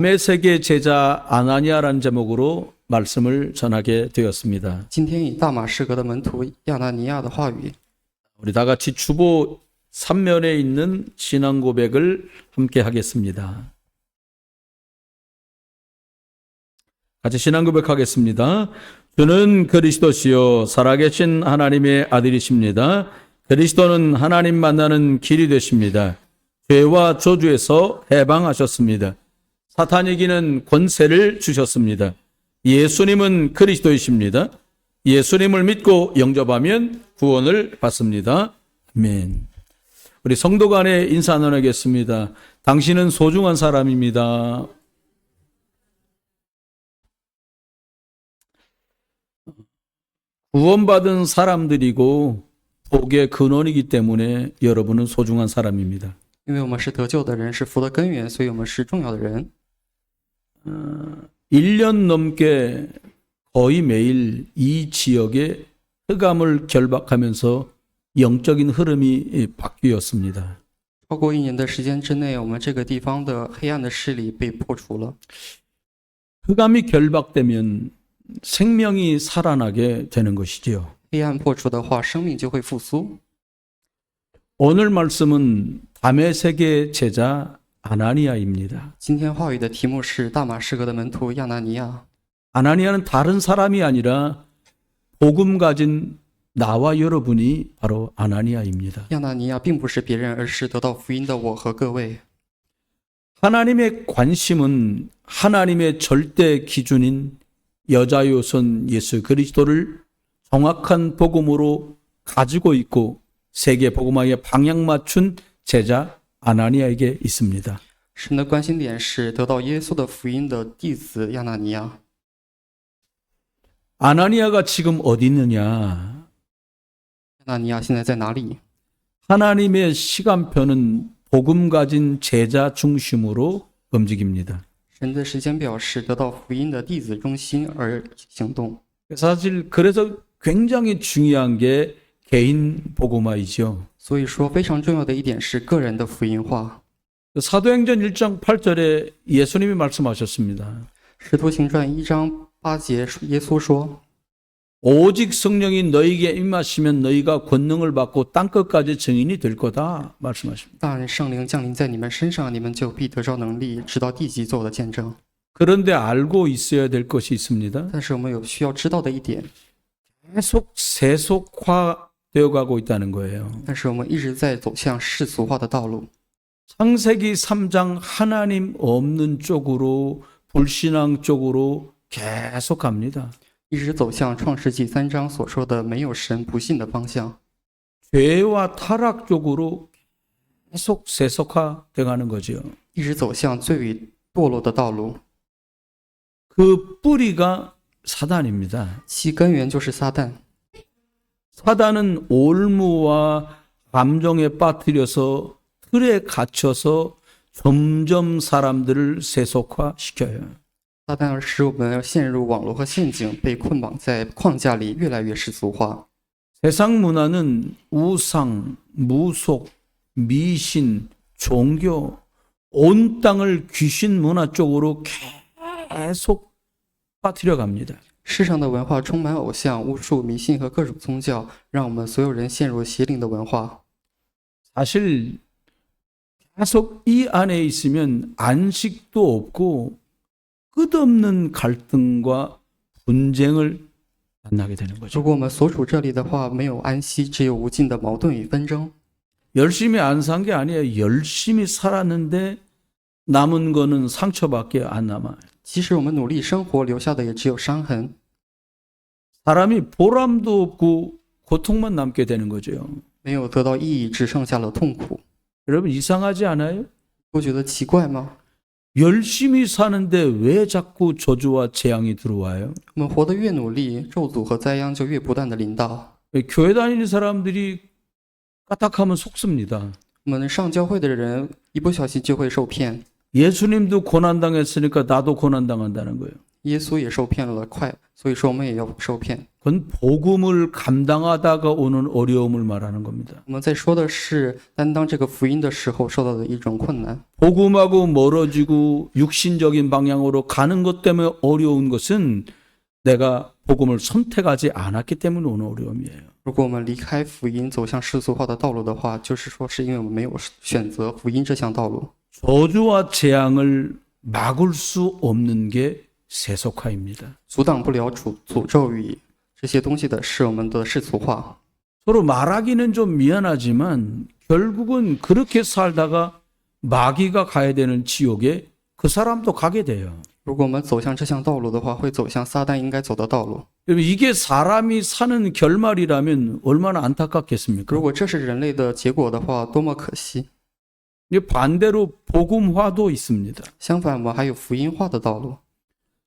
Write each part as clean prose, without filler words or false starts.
담에색의 제자 아나니아라는 제목으로 말씀을 전하게 되었습니다. 今天以大马士革的门徒亚拿尼亚的话语， 우리 다 같이 주보 3면에 있는 신앙 고백을 함께 하겠습니다. 같이 신앙 고백하겠습니다. 주는 그리스도시요 살아계신 하나님의 아들이십니다. 그리스도는 하나님 만나는 길이 되십니다. 죄와 저주에서 해방하셨습니다. 사탄에게는 권세를 주셨습니다. 예수님은 그리스도이십니다. 예수님을 믿고 영접하면 구원을 받습니다. 아멘. 우리 성도 간에 인사 나누겠습니다. 당신은 소중한 사람입니다. 구원받은 사람들이고 복의 근원이기 때문에 여러분은 소중한 사람입니다. 因为我们是得救的人，是福的根源，所以我们是重要的人。 1년 넘게 거의 매일 이 지역에 흑암을 결박하면서 영적인 흐름이 바뀌었습니다. 超过1年的时间之内，我们这个地方的黑暗的势力被破除了。 흑암이 결박되면 생명이 살아나게 되는 것이지요. 黑暗破除的话，生命就会复苏。 오늘 말씀은 담에색의 제자 아나니아입니다. 今天话语的题目是大马士革的门徒亚拿尼亚。 아나니아는 다른 사람이 아니라 복음 가진 나와 여러분이 바로 아나니아입니다. 亚拿尼亚并不是别人，而是得到福音的我和各位。 하나님의 관심은 하나님의 절대 기준인 여자요선 예수 그리스도를 정확한 복음으로 가지고 있고 세계 복음화에 방향 맞춘 제자 아나니아에게 있습니다. 神的关心点是得到耶稣的福音的弟子亚拿尼亚。 아나니아가 지금 어디 있느냐? 亚拿尼亚现在在哪里？ 하나님의 시간표는 복음 가진 제자 중심으로 움직입니다. 神的时间表是得到福音的弟子中心而行动。 사실 그래서 굉장히 중요한 게 개인 복음화이죠. 所以说，非常重要的一点是个人的福音化。 사도행전 1장 8절에 예수님이 말씀하셨습니다. 使徒行传1章8节，耶稣说： 오직 성령이 너희에게 임하시면 너희가 권능을 받고 땅끝까지 증인이 될 거다 말씀하십니다. 但圣灵降临在你们身上，你们就必得着能力，直到地极做我的见证。 그런데 알고 있어야 될 것이 있습니다. 但是我们有需要知道的一点， 계속 세속화되어 가고 있다는 거예요. 但是我们一直在走向世俗化的道路。 창세기 3장 하나님 없는 쪽으로 불신앙 쪽으로 계속 갑니다. 一直走向创世纪3章所说的没有神不信的方向， 죄와 타락 쪽으로 계속 세속화돼 가는 거죠. 一直走向罪与堕落的道路。 그 뿌리가 사단입니다. 其根源就是撒旦。 사단은 올무와 감정에 빠뜨려서 틀에 갇혀서 점점 사람들을 세속화시켜요. 撒旦使我们陷入网络和陷阱，被捆绑在框架里，越来越世俗化。 세상 문화는 우상, 무속, 미신, 종교, 온 땅을 귀신 문화 쪽으로 계속 빠뜨려 갑니다. 世上的文化充满偶像、巫术、迷信和各种宗教，让我们所有人陷入邪灵的文化。 사실 계속 이 안에 있으면 안식도 없고 끝없는 갈등과 분쟁을 만나게 되는 如 거죠. 果我们所处这里的话，没有安息，只有无尽的矛盾与纷争。 열심히 안 산 게 아니에요. 열심히 살았는데 남은 거는 상처밖에 안 남아요. 即使我们努力生活，留下的也只有伤痕。 사람이 보람도 없고 고통만 남게 되는 거죠. 没有得到意义，只剩下了痛苦。 여러분 이상하지 않아요? 不觉得奇怪吗？ 열심히 사는데 왜 자꾸 저주와 재앙이 들어와요? 我们活得越努力，咒诅和灾殃就越不断的临到。 교회 다니는 사람들이 까딱하면 속습니다. 我们上教会的人一不小心就会受骗， 예수님도 고난당했으니까 나도 고난당한다는 거예요. 耶稣也受骗了，快，所以说我们也要受骗。 그건 복음을 감당하다가 오는 어려움을 말하는 겁니다. 我们在说的是担当这个福音的时候受到的一种困难。 복음하고 멀어지고 육신적인 방향으로 가는 것 때문에 어려운 것은 내가 복음을 선택하지 않았기 때문에 오는 어려움이에요. 如果我们离开福音走向世俗化的道路的话，就是说是因为我们没有选择福音这项道路。 저주와 재앙을 막을 수 없는 게 세속화입니다. 阻挡不了诅咒语这些东西的是我们的世俗化。 서로 말하기는 좀 미안하지만 결국은 그렇게 살다가 마귀가 가야 되는 지옥에 그 사람도 가게 돼요. 如果我们走向这项道路的话，会走向撒旦应该走的道路。 여러분, 이게 사람이 사는 결말이라면 얼마나 안타깝겠습니까? 如果这是人类的结果的话，多么可惜！ 반대로 복음화도 있습니다. 相反，我们还有福音化的道路。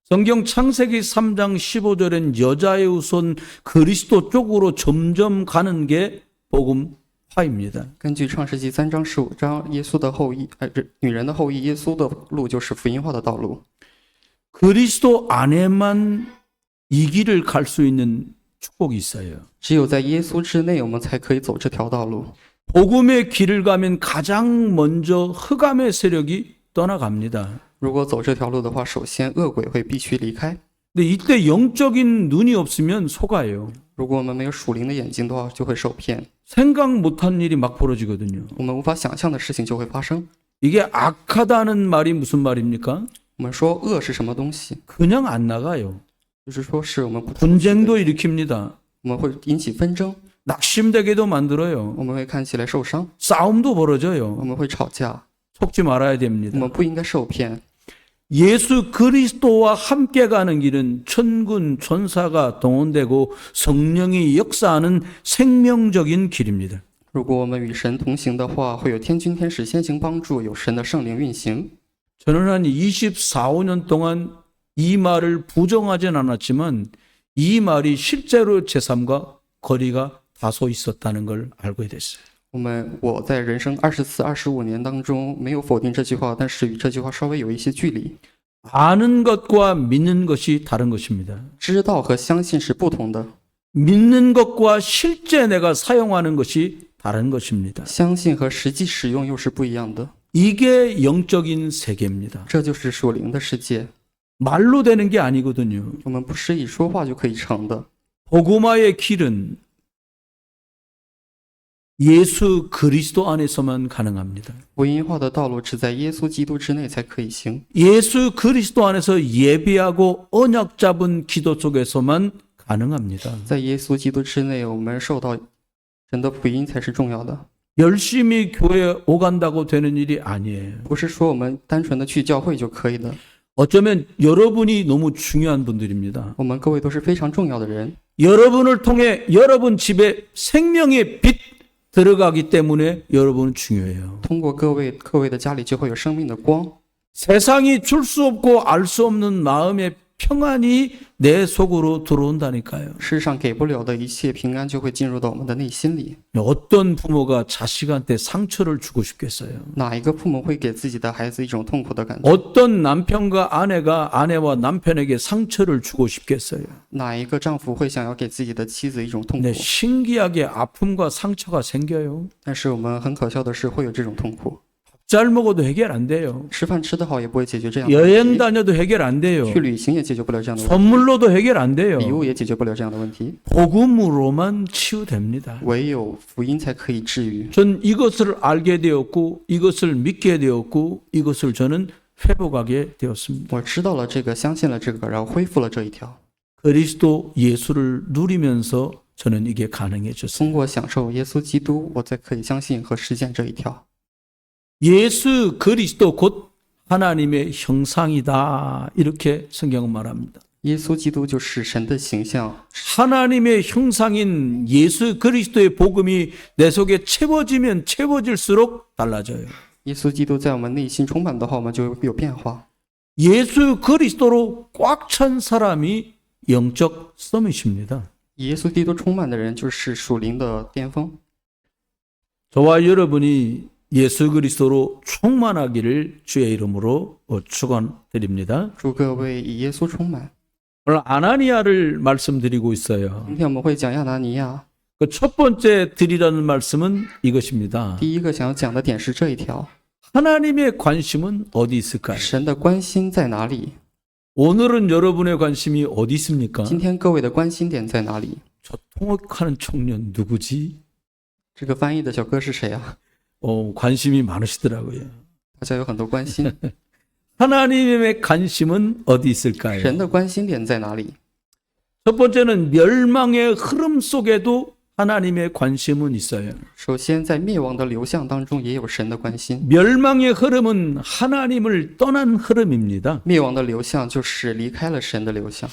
성경 창세기 3장 15절엔 여자의 후손 그리스도 쪽으로 점점 가는 게 복음화입니다. 根据创世纪3章15章，耶稣的后裔，女人的后裔，耶稣的路就是福音化的道路。 그리스도 안에만 이 길을 갈 수 있는 축복이 있어요. 只有在耶稣之内，我们才可以走这条道路。 복음의 길을 가면 가장 먼저 흑암의 세력이 떠나갑니다. 如果走这条路的话，首先恶鬼会必须离开。 근데 이때 영적인 눈이 없으면 속아요. 如果我们没有属灵的眼睛的话，就会受骗。 생각 못한 일이 막 벌어지거든요. 我们无法想象的事情就会发生。 이게 악하다는 말이 무슨 말입니까? 我们说恶是什么东西？ 그냥 안 나가요. 就是说是我们不 분쟁도 일으킵니다. 我们会引起纷争， 낙심되게도 만들어요. 我们会看起来受伤， 싸움도 我 벌어져요. 们会吵架， 속지 말아야 我 됩니다. 们不应该受骗。 예수 그리스도와 함께 가는 길은 천군 천사가 동원되고 성령이 역사하는 생명적인 길입니다. 如果我们与神同行的话，会有天君天使先行帮助，有神的圣灵运行。 저는 한 24, 5년 동안 이 말을 부정하진 않았지만 이 말이 실제로 제 삶과 거리가 다소 있었다는 걸 알게 됐어요. 我在人生24、25年当中没有否定这句话，但是与这句话稍微有一些距离。 아는 것과 믿는 것이 다른 것입니다. 知道和相信是不同的， 믿는 것과 실제 내가 사용하는 것이 다른 것입니다. 相信和实际使用又是不一样的。 이게 영적인 세계입니다. 这就是属灵的世界， 말로 되는 게 아니거든요. 我们不是以说话就可以成的。 복음화의 길은 예수 그리스도 안에서만 가능합니다. 福音化的道路只在耶稣基督之内才可以行。 예수 그리스도 안에서 예배하고 언약 잡은 기도 속에서만 가능합니다. 在耶稣基督之内，我们受到神的福音才是重要的， 열심히 교회 오간다고 되는 일이 아니에요. 不是说我们单纯的去教会就可以的。 어쩌면 여러분이 너무 중요한 분들입니다. 我们各位都是非常重要的人， 여러분을 통해 여러분 집에 생명의 빛 들어가기 때문에 여러분은 중요해요. 通过各位的家里就会有生命的光。 세상이 줄 수 없고 알 수 없는 마음의 평안이 내 속으로 들어온다니까요. 世上给不了的一切平安就会进入到我们的内心里。 어떤 부모가 자식한테 상처를 주고 싶겠어요? 哪一个父母会给自己的孩子一种痛苦的感觉？ 어떤 남편과 아내가 아내와 남편에게 상처를 주고 싶겠어요? 哪一个丈夫会想要给自己的妻子一种痛苦 근데 ？ 신기하게 아픔과 상처가 생겨요. 但是我们很可笑的是，会有这种痛苦。 잘 먹어도 해결 안 돼요. 吃饭吃得好也不会解决这样的 여행 问题， 다녀도 해결 안 돼요. 去旅行也解决不了这样的问题， 선물로도 해결 안 돼요. 礼物也解决不了这样的问题。 복음으로만 치유됩니다. 唯有福音才可以治愈。 전 이것을 알게 되었고 이것을 믿게 되었고 이것을 저는 회복하게 되었습니다. 我知道了这个，相信了这个，然后恢复了这一条。 그리스도 예수를 누리면서 저는 이게 가능해졌어요. 通过享受耶稣基督，我才可以相信和实践这一条。 예수 그리스도 곧 하나님의 형상이다. 이렇게 성경은 말합니다. 耶稣基督就是神的形象， 하나님의 형상인 예수 그리스도의 복음이 내 속에 채워지면 채워질수록 달라져요. 耶稣基督在我们内心充满的话，我们就有变化。 예수 그리스도로 꽉 찬 사람이 영적 서밋입니다. 耶稣基督充满的人就是属灵的巅峰。 저와 여러분이 예수 그리스도로 충만하기를 주의 이름으로 축원드립니다. 祝各位以耶稣充满。 오늘 아나니아를 말씀드리고 있어요. 今天我们会讲亚拿尼亚。 그 첫 번째 드리라는 말씀은 이것입니다. 第一个想要讲的点是这一条： 하나님의 관심은 어디 있을까요? 神的关心在哪里？ 오늘은 여러분의 관심이 어디 있습니까? 今天各位的关心点在哪里？ 저 통역하는 청년 누구지? 这个翻译的小哥是谁啊？ 관심이 많으시더라고요. 大家有很多关心， 하나님의 관심은 어디 神 있을까요? 的关心点在哪里？ 첫 번째는 멸망의 흐름 속에도 하나님의 관심은 있어요. 首先，在灭亡的流向当中也有神的关心。 멸망의 흐름은 하나님을 떠난 흐름입니다. 灭亡的流向就是离开了神的流向。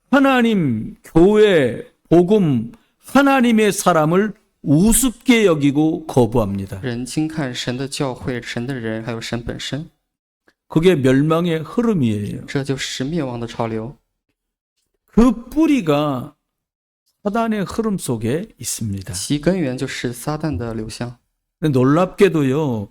하나님, 교회, 복음, 하나님의 사람을 우습게 여기고 거부합니다. 人轻看神的教会、神的人，还有神本身， 그게 멸망의 흐름이에요. 这就是灭亡的潮流。 그 뿌리가 사단의 흐름 속에 있습니다. 其根源就是撒旦的流向。 근데 놀랍게도요,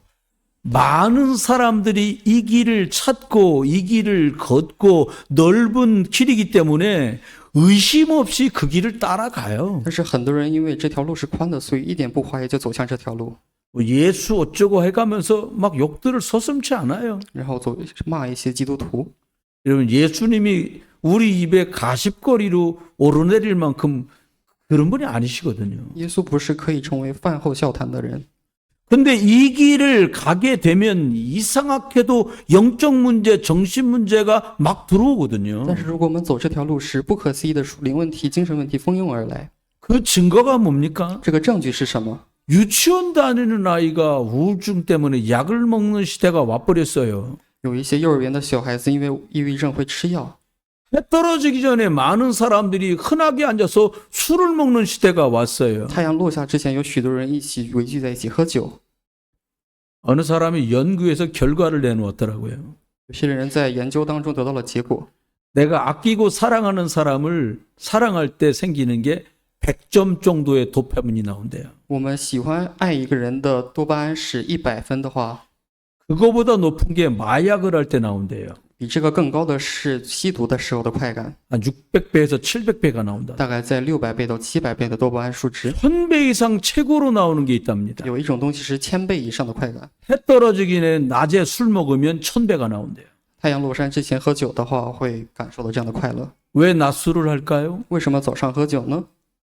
많은 사람들이 이 길을 찾고 이 길을 걷고 넓은 길이기 때문에 의심 없이 그 길을 따라가요. 但是很多人因为这条路是宽的，所以一点不怀疑就走向这条路， 뭐 예수 어쩌고 해가면서 막 욕들을 서슴지 않아요. 然后骂一些基督徒。 여러분, 예수님이 우리 입에 가십거리로 오르내릴 만큼 그런 분이 아니시거든요. 耶稣不是可以成为饭后笑谈的人， 근데 이 길을 가게 되면 이상하게도 영적 문제, 정신 문제가 막 들어오거든요. 但是如果我们走这条路时，不可思议的属灵问题、精神问题蜂拥而来。 그 증거가 뭡니까? 这个证据是什么？ 유치원 다니는 아이가 우울증 때문에 약을 먹는 시대가 와버렸어요. 有一些幼儿园的小孩子因为抑郁症会吃药， 해 떨어지기 전에 많은 사람들이 흔하게 앉아서 술을 먹는 시대가 왔어요. 太阳落下之前，有许多人一起围聚在一起喝酒。 어느 사람이 연구해서 결과를 내놓았더라고요. 有些人在研究当中得到了结果， 내가 아끼고 사랑하는 사람을 사랑할 때 생기는 게 100점 정도의 도파민이 나온대요. 我们喜欢爱一个人的多巴胺是100分的话， 그거보다 높은 게 마약을 할 때 나온대요. 比这个更高的是吸毒的时候的快感， 한 600배에서 700배가 나온다. 大概在600倍到700倍的多巴胺数值。 1000배 이상 최고로 나오는 게 있답니다. 有一种东西是1000倍以上的快感。 해 떨어지기 전에 낮에 술 먹으면 1000배가 나온대요. 太阳落山之前喝酒的话，会感受到这样的快乐。 왜 낮술을 할까요? 为什么早上喝酒呢？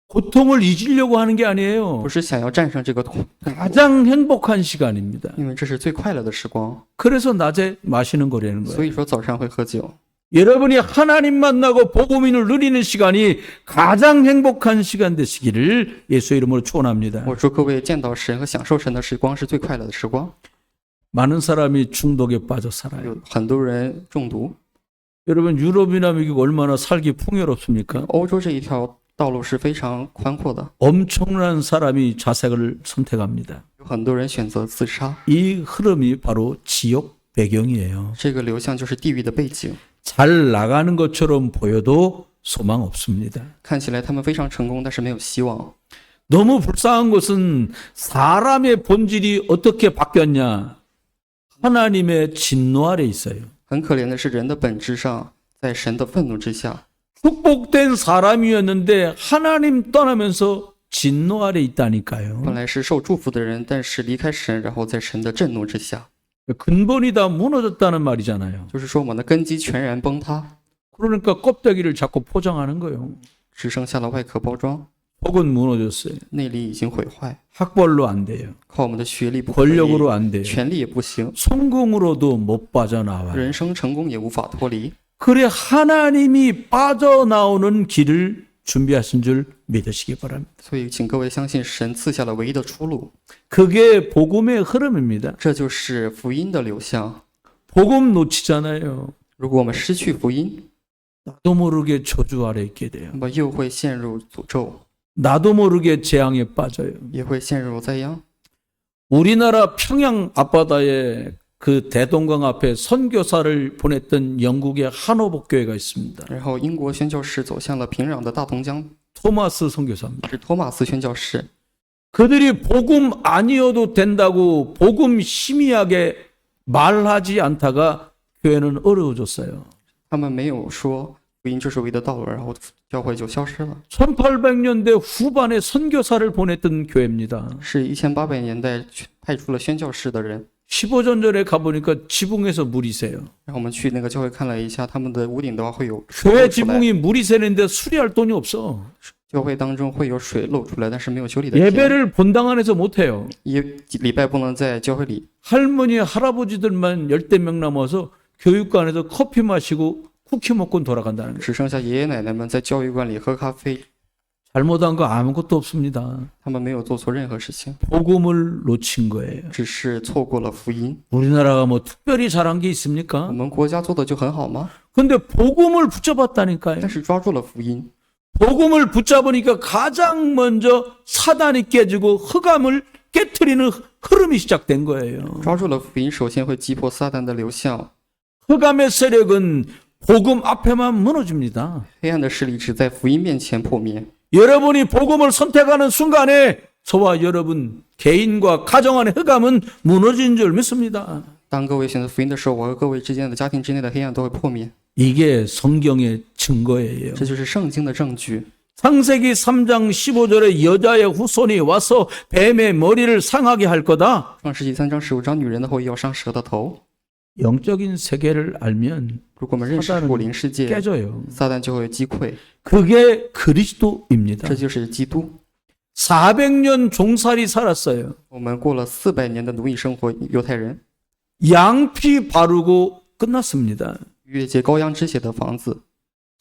고통을 잊으려고 하는 게 아니에요. 不是想要战胜这个痛苦， 가장 행복한 시간입니다. 因为这是最快乐的时光， 그래서 낮에 마시는 거라는 所 거예요. 以说早上会喝酒。 여러분이 하나님 만나고 복음인을 누리는 시간이 가장 행복한 시간 되시기를 예수의 이름으로 축원합니다. 我祝各位见到神和享受神的时光是最快乐的时光。 많은 사람이 중독에 빠져 살아요. 有很多人中毒， 여러분, 유럽이나 미국 얼마나 살기 풍요롭습니까? 欧洲这一条道路是非常宽阔的， 엄청난 사람이 자살을 선택합니다. 有很多人选择自杀， 이 흐름이 바로 지옥 배경이에요. 这个流向就是地狱的背景。 잘 나가는 것처럼 보여도 소망 없습니다. 看起来他们非常成功，但是没有希望。 너무 불쌍한 것은 사람의 본질이 어떻게 바뀌었냐? 하나님의 진노 아래 있어요. 很可怜的是，人的本质上在神的愤怒之下， 축복된 사람이었는데 하나님 떠나면서 진노 아래 있다니까요. 本来是受祝福的人，但是离开神，然后在神的震怒之下， 근본이 다 무너졌다는 말이잖아요. 就是说我们的根基全然崩塌， 그러니까 껍데기를 자꾸 포장하는 거예요. 只剩下了外壳包装， 속은 무너졌어요. 内里已经毁坏。 학벌로 안 돼요. 靠我们的学历不可以， 권력으로 안 돼요. 权力也不行， 성공으로도 못 빠져나와요. 人生成功也无法脱离。 그래 하나님이 빠져나오는 길을 준비하신 줄 믿으시기 바랍니다. 所以，请各位相信，神赐下了唯一的出路， 그게 복음의 흐름입니다. 这就是福音的流向。 복음 놓치잖아요. 如果我们失去福音， 나도 모르게 저주 아래 있게 돼요. 那么又会陷入诅咒， 나도 모르게 재앙에 빠져요. 也会陷入灾殃。 우리나라 평양 앞바다에 그 대동강 앞에 선교사를 보냈던 영국의 한호복 교회가 있습니다. 然后，英国宣教士走向了平壤的大同江， 토마스 선교사입니다. 是托马斯宣教士。 그들이 복음 아니어도 된다고 복음 희미하게 말하지 않다가 교회는 어려워졌어요. 他们没有说福音就是唯一的道路，然后教会就消失了。 1800년대 후반에 선교사를 보냈던 교회입니다. 是1800年代派出了宣教士的人， 15전 전에 가보니까 지붕에서 물이 새요. 然后我们去那个教会看了一下，他们的屋顶的话会有水 교회 漏出来， 지붕이 물이 새는데 수리할 돈이 없어. 教会当中会有水漏出来，但是没有修理的钱， 예배를 본당 안에서 못해요. 礼拜不能在教会里。 할머니 할아버지들만 열댓 명 남아서 교육관에서 커피 마시고 쿠키 먹고 돌아간다는 거예요. 只剩下爷爷奶奶们在教育馆里喝咖啡， 잘못한 거 아무것도 없습니다. 他们没有做错任何事情， 복음을 놓친 거예요. 只是错过了福音。 우리나라가 뭐 특별히 잘한 게 我 있습니까? 们国家做的就很好吗？ 근데 복음을 붙잡았다니까요. 但是抓住了福音， 복음을 붙잡으니까 가장 먼저 사단이 깨지고 흑암을 깨트리는 흐름이 시작된 거예요. 抓住了福音，首先会击破撒旦的流向， 흑암의 세력은 복음 앞에만 무너집니다. 黑暗的势力只在福音面前破灭。 여러분이 복음을 선택하는 순간에 저와 여러분 개인과 가정 안의 흑암은 무너진 줄 믿습니다. 当各位选择福音的时候，我和各位之间的家庭之内的黑暗都会破灭， 이게 성경의 증거예요. 这就是圣经的证据。 창세기 3장 15절에 여자의 후손이 와서 뱀의 머리를 상하게 할 거다. 创世纪3章15章，女人的后裔要伤蛇的头。 영적인 세계를 알면 如果我们认识属灵世界， 깨져요. 撒旦就会击溃， 그게 그리스도입니다. 这就是基督。 400년 종살이 살았어요. 我们过了400年的奴役生活，犹太人 양피 바르고 끝났습니다. 越界羔羊之血的房子，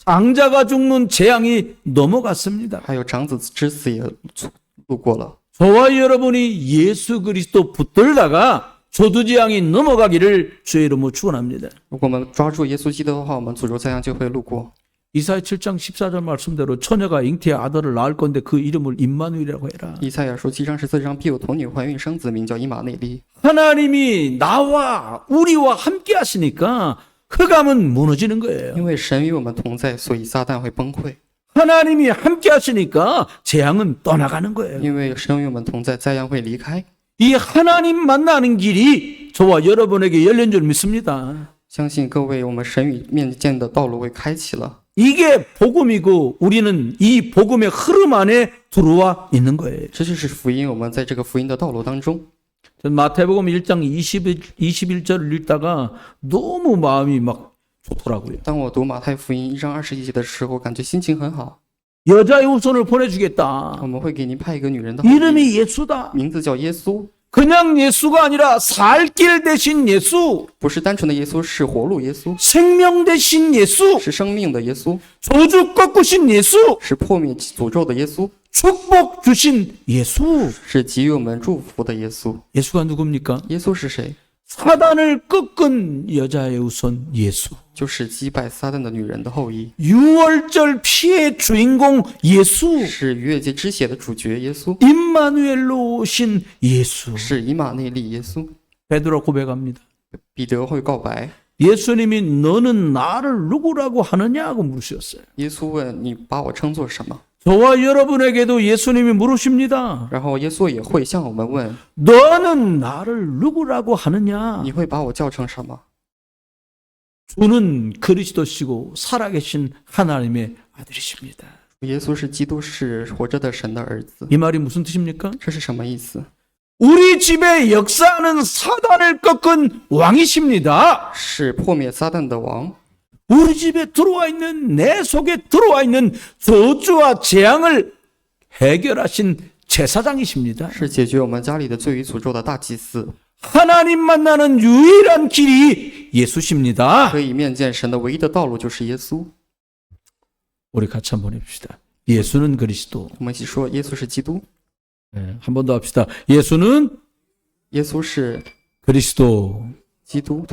장자가 죽는 재앙이 넘어갔습니다. 还有长子之死也路过了。 저와 여러분이 예수 그리스도 붙들다가 조두재앙이 넘어가기를 주의 이름으로 축원합니다. 如果我们抓住耶稣基督的话，我们诅咒灾殃就会路过。 이사야 7장 14절 말씀대로 처녀가 잉태의 아들을 낳을 건데 그 이름을 임마누엘이라고 해라. 以赛亚书7章14章，必有童女怀孕生子，名叫以马内利。 하나님이 나와 우리와 함께 하시니까 흑암은 무너지는 거예요. 因为神与我们同在，所以撒旦会崩溃； 하나님이 함께 하시니까 재앙은 떠나가는 거예요. 因为神与我们同在，灾殃会离开。 이 하나님 만나는 길이 저와 여러분에게 열린 줄 믿습니다. 相信各位，我们神与面见的道路会开启了。 이게 복음이고 우리는 이 복음의 흐름 안에 들어와 있는 거예요. 这就是福音，我们在这个福音的道路当中。 전 마태복음 1장 21절을 읽다가 너무 마음이 막 좋더라고요. 当我读马太福音1章21节的时候，感觉心情很好。 여자의 후손을 보내주겠다. 我们会给您派一个女人的后裔， 이름이 예수다. 名字叫耶稣， 그냥 예수가 아니라 살 길 대신 예수, 不是单纯的耶稣，是活路耶稣， 생명 대신 예수, 是生命的耶稣， 저주 꺾으신 예수, 是破灭诅咒的耶稣， 축복 주신 예수. 是给予我们祝福的耶稣。 예수가 누굽니까? 耶稣是谁？ 사단을 꺾은 여자의 후손 예수. 就是击败撒旦的女人的后裔， 유월절 피의 주인공 예수. 是逾越节之血的主角耶稣， 임마누엘로 오신 예수. 是以马内利耶稣。 베드로 고백합니다. 彼得会告白， 예수님이 너는 나를 누구라고 하느냐고 물으셨어요. 耶稣问你把我称作什么？ 저와 여러분에게도 예수님이 물으십니다. 然后耶稣也会向我们问， 너는 나를 누구라고 하느냐? 你会把我叫成什么？ 주는 그리스도시고 살아계신 하나님의 아들이십니다. 耶稣是基督，是活着的神的儿子。 이 말이 무슨 뜻입니까? 这是什么意思？ 우리 집에 역사하는 사단을 꺾은 왕이십니다. 是破灭撒旦的王， 우리 집에 들어와 있는 내 속에 들어와 있는 저주와 재앙을 해결하신 제사장이십니다. 是解决我们家里的罪与诅咒的大祭司， 하나님 만나는 유일한 길이 예수십니다. 可以面见神的唯一的道路就是耶稣。 우리 같이 한번 해봅시다. 예수는 그리스도. 我们一起说，耶稣是基督， 한 번 더 합시다. 예수는 耶稣是 그리스도. 基督。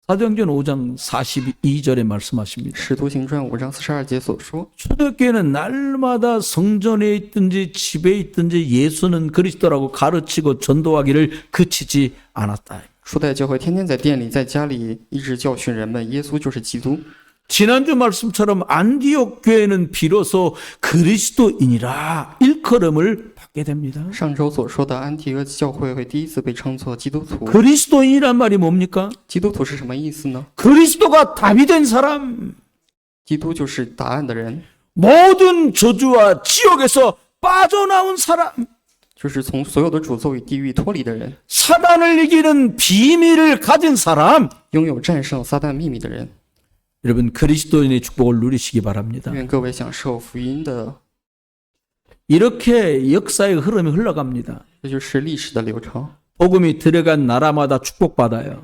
사도행전 5장 42절에 말씀하십니다. 使徒行传5章42节所说， 초대교회는 날마다 성전에 있든지 집에 있든지 예수는 그리스도라고 가르치고 전도하기를 그치지 않았다. 初代教会天天在店里、在家里一直教训人们，耶稣就是基督。 지난주 말씀처럼 안디옥 교회는 비로소 그리스도인이라 일컬음을 받게 됩니다. 上周所说的安提阿教会会第一次被称作基督徒。 그리스도인이란 말이 뭡니까? 基督徒是什么意思呢？ 그리스도가 답이 된 사람, 基督就是答案的人， 모든 저주와 지옥에서 빠져나온 사람, 就是从所有的诅咒与地狱脱离的人， 사단을 이기는 비밀을 가진 사람. 拥有战胜撒旦秘密的人。 여러분 그리스도인의 축복을 누리시기 바랍니다. 愿各位享受福音的， 이렇게 역사의 흐름이 흘러갑니다. 这就是历史的流程。 복음이 들어간 나라마다 축복받아요.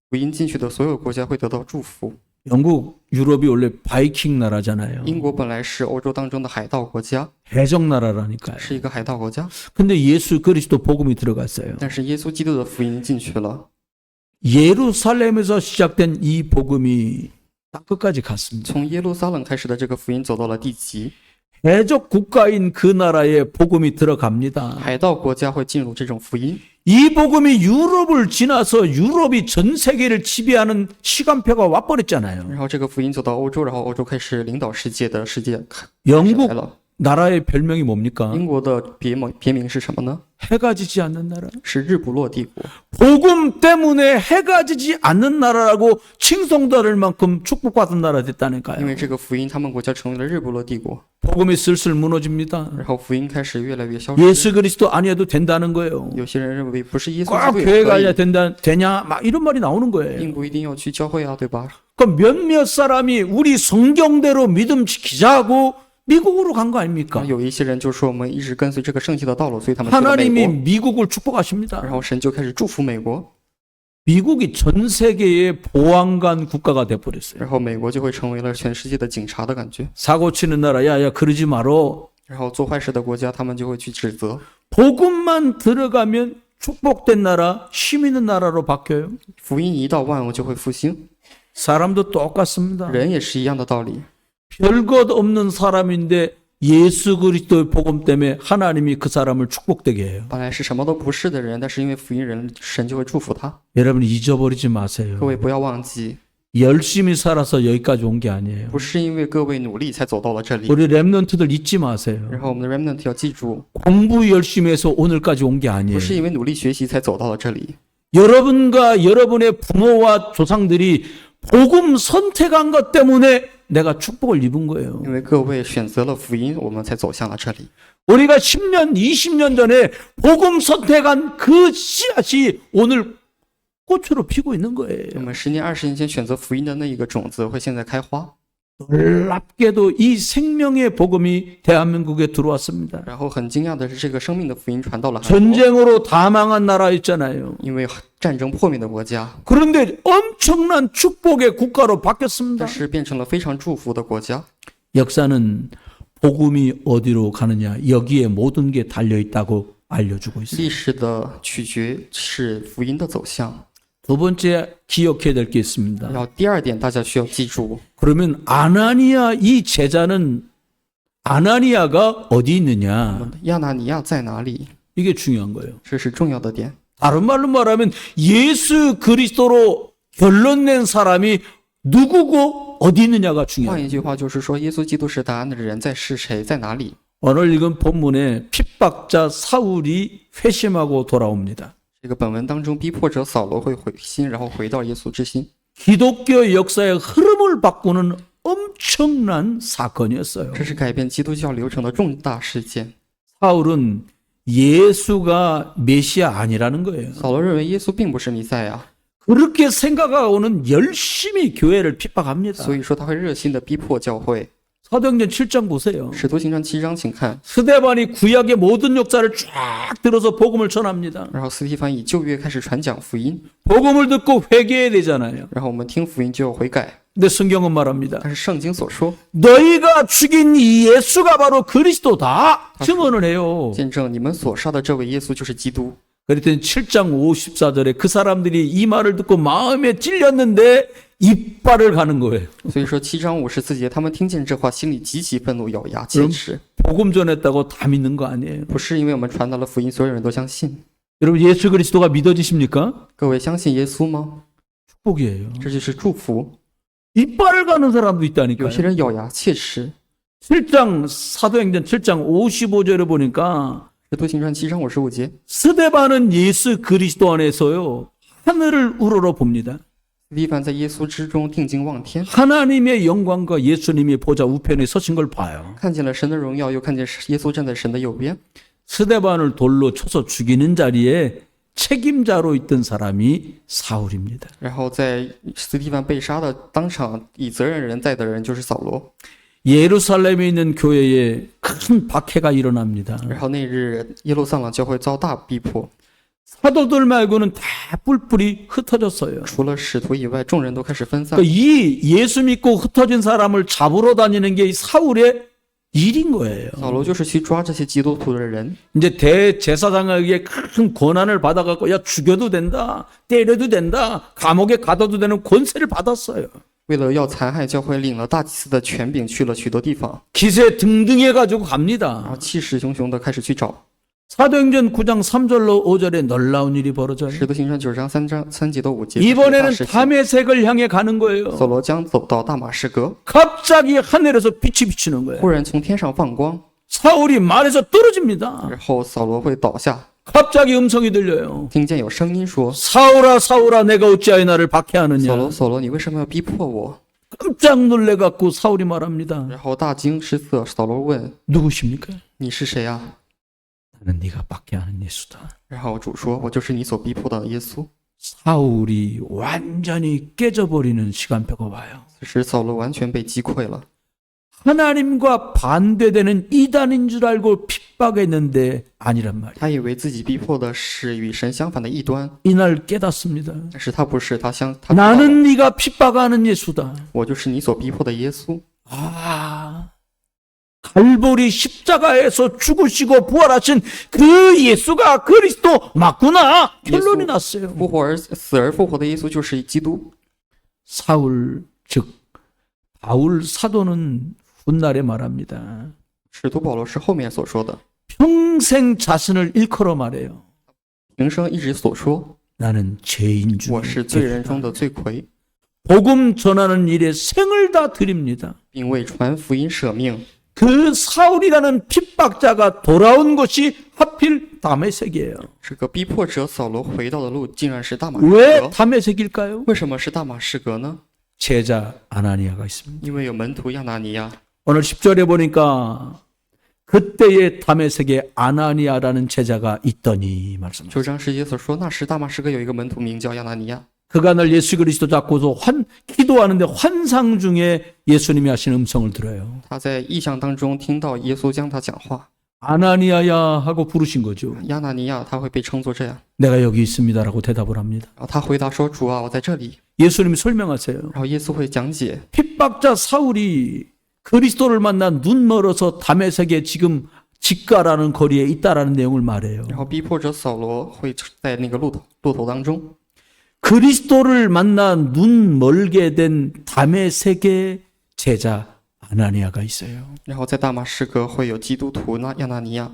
福音进去的所有国家会得到祝福。 영국, 유럽이 원래 바이킹 나라잖아요. 英国本来是欧洲当中的海盗国家， 해적 나라라니까요. 是一个海盗国家， 근데 예수 그리스도 복음이 들어갔어요. 但是耶稣基督的福音进去了， 예루살렘에서 시작된 이 복음이 땅 끝까지 갔습니다. 从耶路撒冷开始的这个福音走到了地极， 해적 국가인 그 나라에 복음이 들어갑니다. 海盗国家会进入这种福音。 이 복음이 유럽을 지나서 유럽이 전 세계를 지배하는 시간표가 와버렸잖아요. 然后这个福音走到欧洲，然后欧洲开始领导世界的世界开始 영국 来了。 나라의 별명이 뭡니까? 英国的别名是什么呢？ 해가 지지 않는 나라. 是日不落帝国。 복음 때문에 해가 지지 않는 나라라고 칭송받을 만큼 축복받은 나라 因 됐다니까요. 为这个福音，他们国家成为了日不落帝国， 복음이 슬슬 무너집니다. 然后福音开始越来越消失。 예수 그리스도 아니어도 된다는 거예요. 有些人认为不是耶稣 꼭 基督 교회 也可 가야 以， 되냐 막 이런 말이 나오는 거예요. 并不一定要去教会啊，对吧？ 그 몇몇 사람이 우리 성경대로 믿음 지키자고 미국으로 간 거 然 아닙니까? 后有一些人就说我们一直跟随这个圣经的道路，所以他们去了美 하나님이 国， 미국을 축복하십니다. 然后神就开始祝福美国， 미국이 전 세계의 보안관 국가가 돼버렸어요. 然后美国就会成为了全世界的警察的感觉。 사고 치는 나라, 야야 그러지 말어. 然后做坏事的国家，他们就会去指责。 복음만 들어가면 축복된 나라, 힘 있는 나라로 바뀌어요. 福音一到，万物就会复兴。 사람도 똑같습니다. 人也是一样的道理。 별것 없는 사람인데 예수 그리스도의 복음 때문에 하나님이 그 사람을 축복되게 해요. 本来是什么都不是的人，但是因为福音人，神就会祝福他。 여러분 잊어버리지 各 마세요. 位不要忘记， 열심히 살아서 여기까지 온 게 아니에요. 不是因为各位努力才走到了这里。 우리 랩런트들 잊지 마세요. 然后我们的 remnant 要记住， 공부 열심히 해서 오늘까지 온 게 不 아니에요. 是因为努力学习才走到了这里， 여러분과 여러분의 부모와 조상들이 복음 선택한 것 때문에 내가 축복을 입은 거예요. 因为各位选择了福音，我们才走向了这里。 우리가 10년, 20년 전에 복음 선택한 그 씨앗이 오늘 꽃으로 피고 있는 我 거예요. 们10年、20年前选择福音的那一个种子，会现在开花。 놀랍게도 이 생명의 복음이 대한민국에 들어왔습니다. 然后很惊讶的是，这个生命的福音传到了韩国， 전쟁으로 다 망한 나라 있잖아요. 因为战争破灭的国家， 그런데 엄청난 축복의 국가로 바뀌었습니다. 但是变成了非常祝福的国家。 역사는 복음이 어디로 가느냐 여기에 모든 게 달려 있다고 알려주고 있어요. 历史的取决是福音的走向。 두 번째 기억해야 될 게 있습니다. 然后第二点，大家需要记住， 그러면 아나니아 이 제자는 아나니아가 어디 있느냐? 亚拿尼亚在哪里？ 이게 중요한 거예요. 这是重要的点。 다른 말로 말하면 예수 그리스도로 결론 낸 사람이 누구고 어디 있느냐가 换 중요해요. 一句话就是说，耶稣基督是答案的人在是谁，在哪里？ 오늘 읽은 본문에 핍박자 사울이 회심하고 돌아옵니다. 这个本文当中，逼迫者扫罗会悔心，然后回到耶稣之心。 기독교 역사의 흐름을 바꾸는 엄청난 사건이었어요. 这是改变基督教流程的重大事件。 사울은 예수가 메시아 아니라는 거예요. 扫罗认为耶稣并不是弥赛亚， 그렇게 생각하고는 열심히 교회를 핍박합니다. 所以说他会热心的逼迫教会。 사도행전 7장 보세요. 使徒行传7章，请看。 스데반이 구약의 모든 역사를 쫙 들어서 복음을 전합니다. 然后斯提凡以旧约开始传讲福音， 복음을 듣고 회개해야 되잖아요. 然后我们听福音就要悔改。 근데 성경은 말합니다. 但是圣经所说， 너희가 죽인 이 예수가 바로 그리스도다. 증언을 해요. 见证你们所杀的这位耶稣就是基督。 그랬더니 7장 54절에 그 사람들이 이 말을 듣고 마음에 찔렸는데 이빨을 가는 거예요. 所以说7章54节，他们听见这话，心里极其愤怒，咬牙切齿。 복음 전했다고 다 믿는 거 아니에요. 不是因为我们传达了福音，所有人都相信。 여러분 예수 그리스도가 믿어지십니까? 各位相信耶稣吗？ 축복이에요. 这就是祝福。 이빨을 가는 사람도 有 있다니까요. 些人咬牙切齿。 7장 사도행전 7장 55절에 보니까 使徒行传7章55节， 스데반은 예수 그리스도 안에서요 하늘을 우러러 봅니다. 斯蒂凡在耶稣之中定睛望天， 하나님의 영광과 예수님이 보좌 우편에 서신 걸 봐요. 看见了神的荣耀，又看见耶稣站在神的右边。 스데반을 돌로 쳐서 죽이는 자리에 책임자로 있던 사람이 사울입니다. 然后在斯蒂凡被杀的当场，以责任人在的人就是扫罗。 예루살렘에 있는 교회에 큰 박해가 일어납니다. 然后那日耶路撒冷教会遭大逼迫， 사도들 말고는 다 뿔뿔이 흩어졌어요. 除了使徒以外，众人都开始分散。 이 예수 믿고 흩어진 사람을 잡으러 다니는 게 사울의 일인 거예요. 扫罗就是去抓这些基督徒的人。 이제 대제사장에게 큰 권한을 받아갖고 야 죽여도 된다, 때려도 된다, 감옥에 가둬도 되는 권세를 받았어요. 为了要残害教会，领了大祭司的权柄，去了许多地方， 기세 등등해가지고 然 갑니다. 后气势汹汹的开始去找。 사도행전 9장 3절로 5절에 놀라운 일이 벌어져요. 使徒行传9章3节到5节， 이번에는 다메섹을 향해 가는 거예요. 扫罗将走到大马士革， 갑자기 하늘에서 빛이 비치는 거예요. 忽然从天上放光， 사울이 말에서 떨어집니다. 然后扫罗会倒下， 갑자기 음성이 들려요. 听见有声音说 사울아 사울아 내가 어찌하여 나를 박해하느냐. 扫罗，扫罗，你为什么要逼迫我？ 깜짝 놀래갖고 사울이 말합니다. 然后大惊失色，扫罗问 누구십니까? 你是谁啊？ 나는 네가 박해하는 예수다. 然后主说，我就是你所逼迫的耶稣。 사울이 완전히 깨져버리는 시간표가 와요. 此时扫罗完全被击溃了， 하나님과 반대되는 이단인 줄 알고 핍박했는데 아니란 말이에요. 他以为自己逼迫的是与神相反的异端， 이날 깨닫습니다. 但是他不是，他知道了 나는 네가 핍박하는 예수다. 我就是你所逼迫的耶稣。 아, 갈보리 십자가에서 죽으시고 부활하신 그 예수가 그리스도 맞구나. 결론이 났어요. 复活而死而复活的耶稣就是基督。 사울 즉 바울 사도는 훗날에 말합니다. 使徒保罗是后面所说的， 평생 자신을 일컬어 말해요. 平生一直所说， 나는 죄인 我 중에 是罪人 죄인이다. 中的罪魁， 복음 전하는 일에 생을 다 드립니다. 并为传福音舍命。 그 사울이라는 핍박자가 돌아온 것이 하필 다메섹이에요. 这个逼迫者扫罗回到的路，竟然是大马士 왜 革。 다메섹일까요? 为什么是大马士革呢？ 제자 아나니아가 있습니다. 因为有门徒亚拿尼亚。 오늘 10절에 보니까 그때의 다메섹에 아나니아라는 제자가 있더니 말씀합니다. 9章10节所说，那时大马士革有一个门徒名叫亚拿尼亚， 그가 늘 예수 그리스도 잡고서 기도하는데 환상 중에 예수님이 하신 음성을 들어요. 他在异象当中听到耶稣将他讲话， 아나니아야 하고 부르신 거죠. 亚拿尼亚他会被称作这样。 내가 여기 있습니다라고 대답을 합니다. 然后他回答说：“主啊，我在这里。 예수님이 설명하세요. 然后耶稣会讲解， 핍박자 사울이 그리스도를 만나 눈 멀어서 다메섹에 지금 직가라는 거리에 있다라는 내용을 말해요. 然后逼迫者扫罗会在那个路头当中。 그리스도를 만나 눈 멀게 된 다메섹의 제자 아나니아가 있어요. 然后在大马士革会有基督徒亚拿尼亚，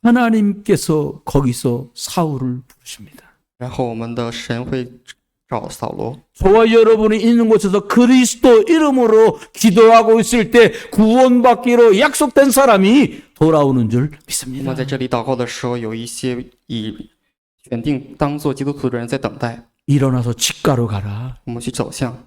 하나님께서 거기서 사울을 부르십니다. 然后我们的神会找扫罗。 저와 여러분이 있는 곳에서 그리스도 이름으로 기도하고 있을 때 구원받기로 약속된 사람이 돌아오는 줄 我 믿습니다. 们在这里祷告的时候，有一些以选定当做基督徒的人在等待， 일어나서 직가로 가라. 我们去走向。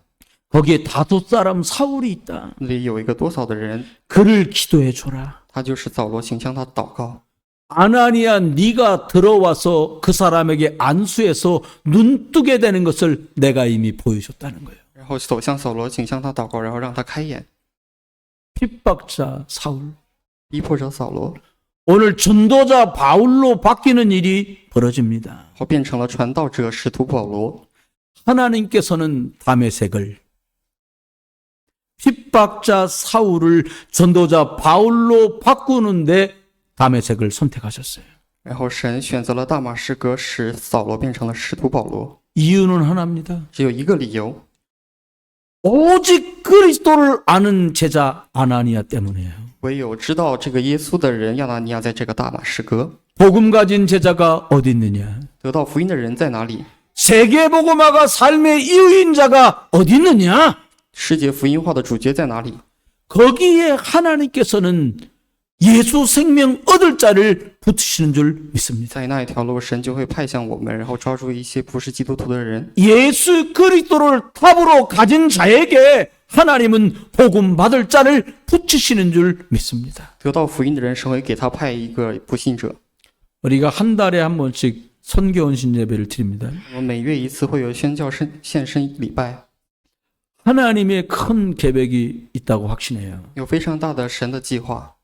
거기에 다섯 사람 사울이 있다. 那里有一个多少的人， 그를 기도해 줘라. 他就是扫罗，请向他祷告。 아나니아 네가 들어와서 그 사람에게 안수해서 눈 뜨게 되는 것을 내가 이미 보여줬다는 거예요. 然后走向扫罗，请向他祷告，然后让他开眼。 핍박자 사울. 逼迫者扫罗， 오늘 전도자 바울로 바뀌는 일이 벌어집니다. 后变成了传道者使徒保罗。 하나님께서는 다메섹을 핍박자 사울을 전도자 바울로 바꾸는데 다메섹을 선택하셨어요. 然后神选择了大马士革，使扫罗变成了使徒保罗。 이유는 하나입니다. 只有一个理由， 오직 그리스도를 아는 제자 아나니아 때문이에요. 唯有知道这个耶稣的人亚拿尼亚在这个大马士革。 복음 가진 제자가 어디 있느냐? 得到福音的人在哪里？ 세계복음화가 삶의 이유인 자가 어디 있느냐? 世界福音化的主角在哪里？ 거기에 하나님께서는 예수 생명 얻을 자를 붙이시는 줄 믿습니다. 在那一条路，神就会派向我们，然后抓住一些不是基督徒的人。 예수 그리스도를 탑으로 가진 자에게 하나님은 복음 받을 자를 붙이시는 줄 믿습니다. 得到福音的人，神会给他派一个不信者。 우리가 한 달에 한 번씩 선교 헌신 예배를 드립니다. 我们每月一次会有宣教献身礼拜， 하나님의 큰 계획이 있다고 확신해요. 有非常大的神的计划。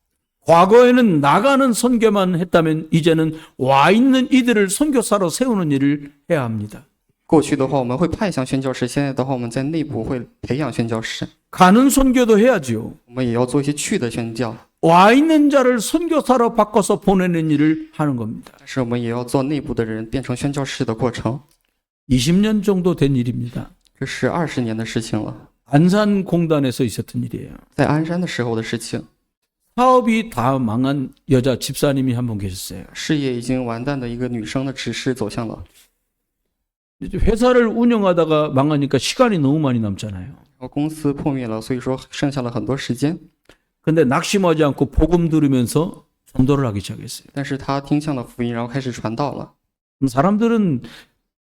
과거에는 나가는 선교만 했다면 이제는 와 있는 이들을 선교사로 세우는 일을 해야 합니다. 过去的话，我们会派向宣教士；现在的话，我们在内部会培养宣教士。 가는 선교도 해야지요. 我们也要做一些去的宣教， 와 있는 자를 선교사로 바꿔서 보내는 일을 하는 겁니다. 但是我们也要做内部的人变成宣教士的过程。 20년 정도 된 일입니다. 这是20年的事情了， 안산공단에서 있었던 일이에요. 在鞍山的时候的事情。 사업이 다 망한 여자 집사님이 한 분 계셨어요. 事业已经完蛋的一个女生的执事走向了， 회사를 운영하다가 망하니까 시간이 너무 많이 남잖아요. 然后公司破灭了，所以说剩下了很多时间。 근데 낙심하지 않고 복음 들으면서 전도를 하기 시작했어요. 但是他听向了福音，然后开始传道了。 사람들은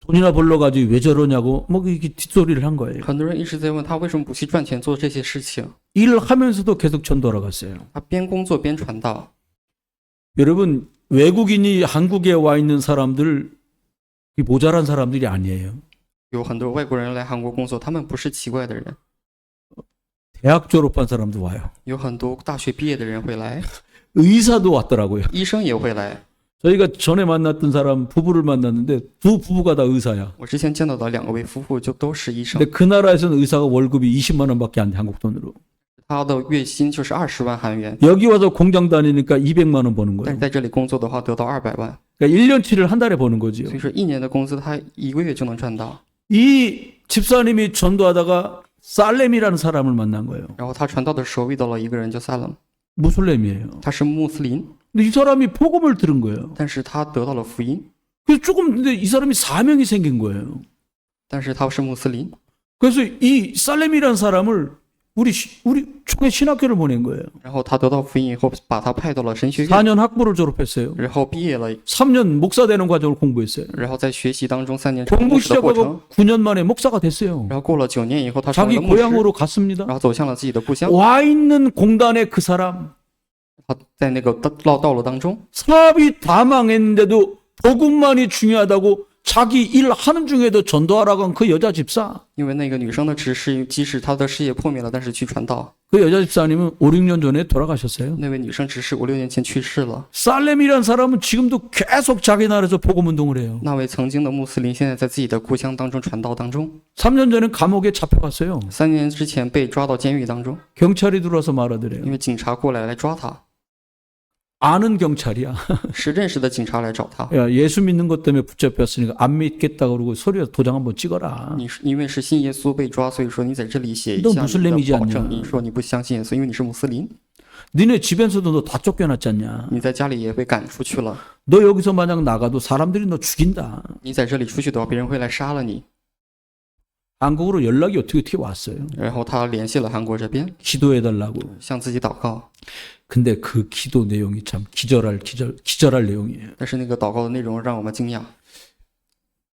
돈이나 벌러 가지고 왜 저러냐고 뭐 이렇게 뒷소리를 한 거예요. 很多人一直在问他为什么不去赚钱做这些事情， 일하면서도 계속 전도하러 갔어요. 他边工作边传道。 여러분 외국인이 한국에 와 있는 사람들 모자란 사람들이 아니에요. 有很多外国人来韩国工作，他们不是奇怪的人， 대학 졸업한 사람도 와요. 有很多大学毕业的人会来， 의사도 왔더라고요. 医生也会来。 저희가 전에 만났던 사람 부부를 만났는데 두 부부가 다 의사야. 我之前见到的2位夫妇就都是医生， 근데 그 나라에서는 의사가 월급이 20만 원밖에 안 돼 한국 돈으로. 他的月薪就是20万韩元， 여기 와서 공장 다니니까 200만 원 버는 但 거예요. 是在这里工作的话得到200万， 그러니까 1년치를 한 달에 버는 거지요. 所以说1年的工资他1个月就能赚到。 이 집사님이 전도하다가 살렘이라는 사람을 만난 거예요. 然后他传道的时候遇到了一个人叫萨冷， 무슬림이에요. 他是穆斯林， 근데 이 사람이 복음을 들은 거예요. 但是他得到了福音， 그래서 조금 근데 이 사람이 사명이 생긴 거예요. 但是他是穆斯林， 그래서 이 살렘이라는 사람을 우리 총회 신학교를 보낸 거예요. 然后他得到福音以后把他派到了神学院， 4년 학부를 졸업했어요. 然后毕业了， 3년 목사 되는 과정을 공부했어요. 然后在学习当中3年成 공부 牧师的过程， 시작하고 9년 만에 목사가 됐어요. 然后过了9年以后他成为 자기 了牧师， 고향으로 갔습니다. 然后走向了自己的故乡。 와 있는 공단에 그 사람 他在那个道路当中， 사업이 다 망했는데도 복음만이 중요하다고 자기 일 하는 중에도 전도하라고 한 그 여자 집사. 因为那个女生的执事，即使她的事业破灭了，但是去传道。 그 여자 집사님은 5, 6년 전에 돌아가셨어요. 那位女生执事5、6年前去世了。 살렘이라는 사람은 지금도 계속 자기 나라에서 복음 운동을 해요. 那位曾经的穆斯林，现在在自己的故乡当中传道当中。 3년 전에 감옥에 잡혀갔어요. 3年之前被抓到监狱当中， 경찰이 들어와서 말하더래요. 因为警察过来抓他， 아는 경찰이야. 是认识的警察来找他。 야, 예수 믿는 것 때문에 붙잡혔으니까 안 믿겠다 그러고 소리에서 도장 한번 찍어라. 你是因为是信耶稣被抓，所以说你在这里写一 너 下 무슬림이지 你的保 않냐 证。你说你不相信耶稣，因为你是穆斯林， 니네 집에서도 너 다 쫓겨났지 않냐. 你在家里也被赶出去了。 너 여기서 만약 나가도 사람들이 너 죽인다. 你在这里出去的话，别人会来杀了你。 한국으로 연락이 어떻게 왔어요. 然后他联系了韩国这边， 기도해달라고. 向自己祷告。 근데 그 기도 내용이 참 기절할 내용이에요. 但是那个祷告的内容让我们惊讶。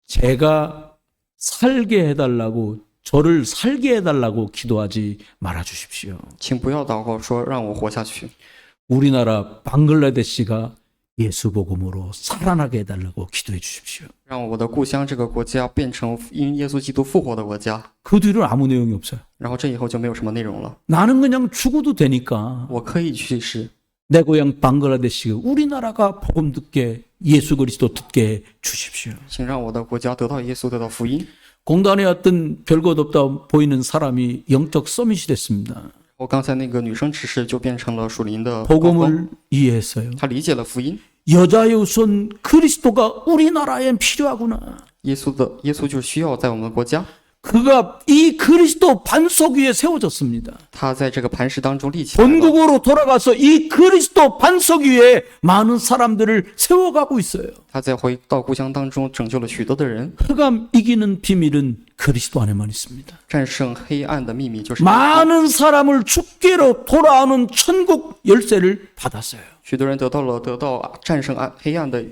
제가 살게 해달라고 저를 살게 해달라고 기도하지 말아 주십시오. 请不要祷告说让我活下去。 우리나라 방글라데시가 예수 복음으로 살아나게 해달라고 기도해 주십시오. 让我的故乡这个国家变成因耶稣基督复活的国家。 그 뒤로는 아무 내용이 없어요. 然后这以后就没有什么内容了。 나는 그냥 죽어도 되니까 我可以去世， 내 고향 방글라데시가 우리나라가 복음 듣게 예수 그리스도 듣게 해 주십시오. 请让我的国家得到耶稣，得到福音。 공단에 어떤 별것 없다 보이는 사람이 영적 서밋이 됐습니다. 我刚才那个女生执事就变成了属灵的高峰， 복음을 이해했어요. 她理解了福音。 여자의 우선 그리스도가 우리나라엔 필요하구나. 耶稣就是需要在我们的国家， 그가 이 그리스도 반석 위에 세워졌습니다. 他在这个磐石当中立起来了。 본국으로 돌아가서 이 그리스도 반석 위에 많은 사람들을 세워가고 있어요. 他在回到故乡当中拯救了许多的人。 흑암 이기는 비밀은 그리스도 안에만 있습니다. 战胜黑暗的秘密就是 많은 사람을 죽게로 돌아오는 천국 열쇠를 받았어요. 许多人得到战胜黑暗的